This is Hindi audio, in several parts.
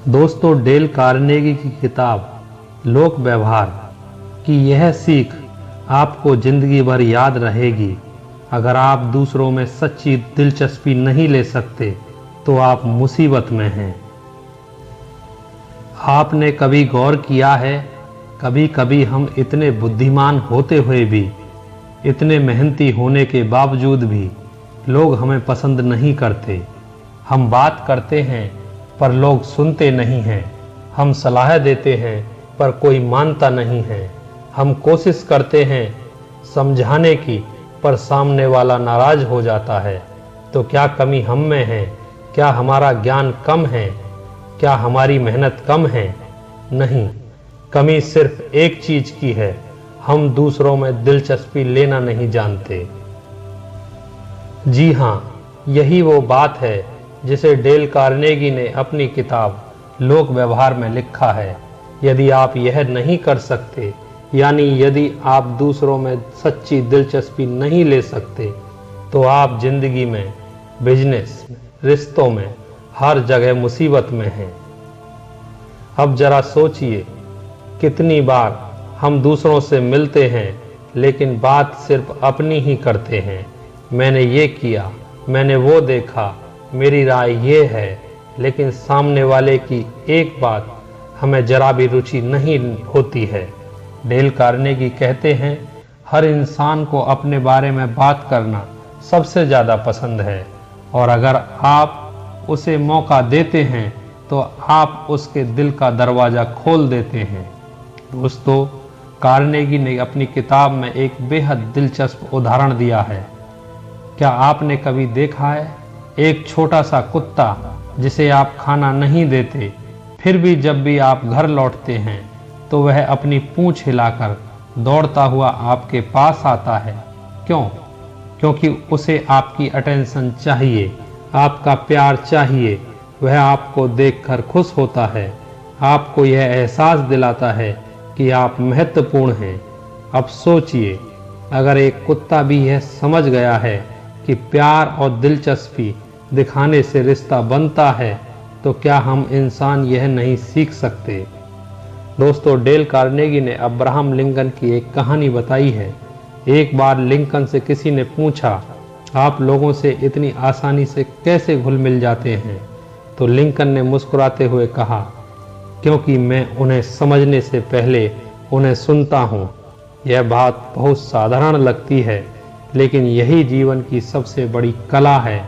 दोस्तों, डेल कार्नेगी की किताब लोक व्यवहार की यह सीख आपको जिंदगी भर याद रहेगी। अगर आप दूसरों में सच्ची दिलचस्पी नहीं ले सकते तो आप मुसीबत में हैं। आपने कभी गौर किया है, कभी कभी हम इतने बुद्धिमान होते हुए भी, इतने मेहनती होने के बावजूद भी लोग हमें पसंद नहीं करते। हम बात करते हैं पर लोग सुनते नहीं हैं। हम सलाह देते हैं पर कोई मानता नहीं है। हम कोशिश करते हैं समझाने की पर सामने वाला नाराज हो जाता है। तो क्या कमी हम में है? क्या हमारा ज्ञान कम है? क्या हमारी मेहनत कम है? नहीं, कमी सिर्फ एक चीज की है, हम दूसरों में दिलचस्पी लेना नहीं जानते। जी हाँ, यही वो बात है जिसे डेल कार्नेगी ने अपनी किताब लोक व्यवहार में लिखा है। यदि आप यह नहीं कर सकते, यानी यदि आप दूसरों में सच्ची दिलचस्पी नहीं ले सकते, तो आप जिंदगी में, बिजनेस, रिश्तों में, हर जगह मुसीबत में हैं। अब जरा सोचिए, कितनी बार हम दूसरों से मिलते हैं लेकिन बात सिर्फ अपनी ही करते हैं। मैंने ये किया, मैंने वो देखा, मेरी राय ये है, लेकिन सामने वाले की एक बात हमें जरा भी रुचि नहीं होती है। डेल कार्नेगी कहते हैं, हर इंसान को अपने बारे में बात करना सबसे ज़्यादा पसंद है, और अगर आप उसे मौका देते हैं तो आप उसके दिल का दरवाज़ा खोल देते हैं। दोस्तों, कार्नेगी ने अपनी किताब में एक बेहद दिलचस्प उदाहरण दिया है। क्या आपने कभी देखा है एक छोटा सा कुत्ता जिसे आप खाना नहीं देते, फिर भी जब भी आप घर लौटते हैं तो वह अपनी पूंछ हिलाकर दौड़ता हुआ आपके पास आता है? क्यों? क्योंकि उसे आपकी अटेंशन चाहिए, आपका प्यार चाहिए। वह आपको देखकर खुश होता है, आपको यह एहसास दिलाता है कि आप महत्वपूर्ण हैं। अब सोचिए, अगर एक कुत्ता भी यह समझ गया है कि प्यार और दिलचस्पी दिखाने से रिश्ता बनता है, तो क्या हम इंसान यह नहीं सीख सकते? दोस्तों, डेल कार्नेगी ने अब्राहम लिंकन की एक कहानी बताई है। एक बार लिंकन से किसी ने पूछा, आप लोगों से इतनी आसानी से कैसे घुल मिल जाते हैं? तो लिंकन ने मुस्कुराते हुए कहा, क्योंकि मैं उन्हें समझने से पहले उन्हें सुनता हूँ। यह बात बहुत साधारण लगती है, लेकिन यही जीवन की सबसे बड़ी कला है,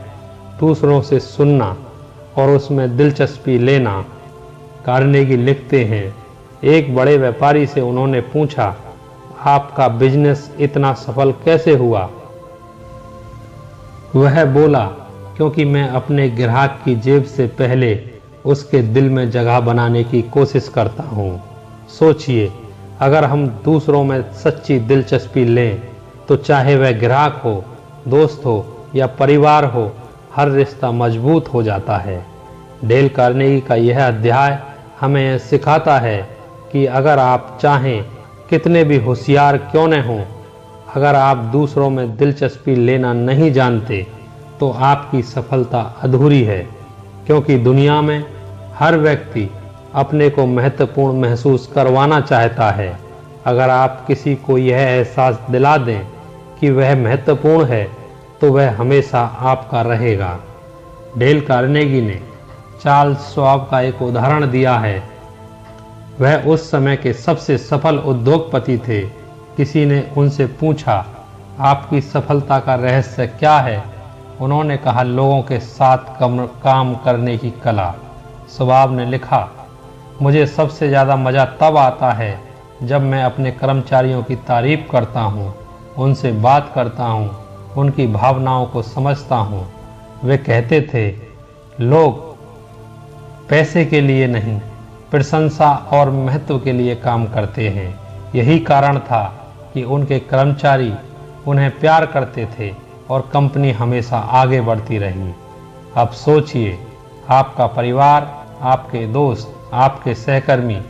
दूसरों से सुनना और उसमें दिलचस्पी लेना। कार्नेगी लिखते हैं, एक बड़े व्यापारी से उन्होंने पूछा, आपका बिजनेस इतना सफल कैसे हुआ? वह बोला, क्योंकि मैं अपने ग्राहक की जेब से पहले उसके दिल में जगह बनाने की कोशिश करता हूँ। सोचिए, अगर हम दूसरों में सच्ची दिलचस्पी लें तो चाहे वह ग्राहक हो, दोस्त हो या परिवार हो, हर रिश्ता मजबूत हो जाता है। डेल कार्नेगी का यह अध्याय हमें यह सिखाता है कि अगर आप चाहें, कितने भी होशियार क्यों न हों, अगर आप दूसरों में दिलचस्पी लेना नहीं जानते तो आपकी सफलता अधूरी है। क्योंकि दुनिया में हर व्यक्ति अपने को महत्वपूर्ण महसूस करवाना चाहता है। अगर आप किसी को यह एहसास दिला दें कि वह महत्वपूर्ण है, तो वह हमेशा आपका रहेगा। डेल कार्नेगी ने चार्ल्स श्वाब का एक उदाहरण दिया है। वह उस समय के सबसे सफल उद्योगपति थे। किसी ने उनसे पूछा, आपकी सफलता का रहस्य क्या है? उन्होंने कहा, लोगों के साथ काम करने की कला। श्वाब ने लिखा, मुझे सबसे ज़्यादा मज़ा तब आता है जब मैं अपने कर्मचारियों की तारीफ करता हूँ, उनसे बात करता हूँ, उनकी भावनाओं को समझता हूँ। वे कहते थे, लोग पैसे के लिए नहीं, प्रशंसा और महत्व के लिए काम करते हैं। यही कारण था कि उनके कर्मचारी उन्हें प्यार करते थे और कंपनी हमेशा आगे बढ़ती रही। अब सोचिए, आपका परिवार, आपके दोस्त, आपके सहकर्मी,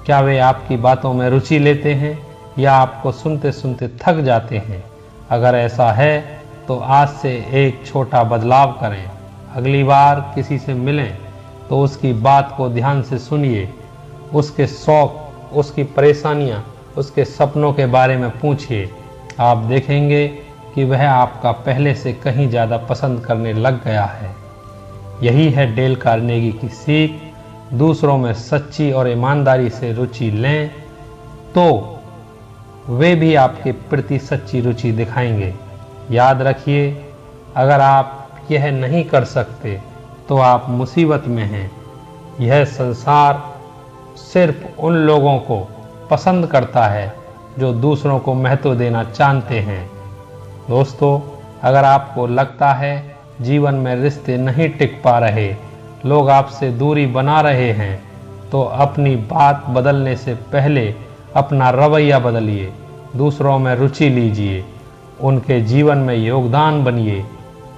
क्या वे आपकी बातों में रुचि लेते हैं या आपको सुनते सुनते थक जाते हैं? अगर ऐसा है तो आज से एक छोटा बदलाव करें। अगली बार किसी से मिलें तो उसकी बात को ध्यान से सुनिए, उसके शौक, उसकी परेशानियां, उसके सपनों के बारे में पूछिए। आप देखेंगे कि वह आपका पहले से कहीं ज़्यादा पसंद करने लग गया है। यही है डेल कार्नेगी की सीख। दूसरों में सच्ची और ईमानदारी से रुचि लें तो वे भी आपके प्रति सच्ची रुचि दिखाएंगे। याद रखिए, अगर आप यह नहीं कर सकते तो आप मुसीबत में हैं। यह संसार सिर्फ उन लोगों को पसंद करता है जो दूसरों को महत्व देना जानते हैं। दोस्तों, अगर आपको लगता है जीवन में रिश्ते नहीं टिक पा रहे, लोग आपसे दूरी बना रहे हैं, तो अपनी बात बदलने से पहले अपना रवैया बदलिए। दूसरों में रुचि लीजिए, उनके जीवन में योगदान बनिए।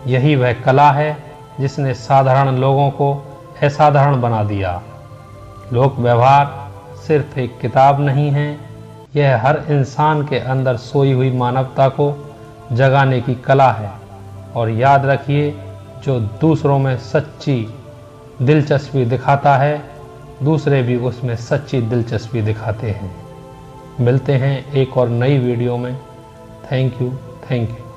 यही वह कला है जिसने साधारण लोगों को असाधारण बना दिया। लोक व्यवहार सिर्फ एक किताब नहीं है, यह हर इंसान के अंदर सोई हुई मानवता को जगाने की कला है। और याद रखिए, जो दूसरों में सच्ची दिलचस्पी दिखाता है, दूसरे भी उसमें सच्ची दिलचस्पी दिखाते हैं। मिलते हैं एक और नई वीडियो में। Thank you.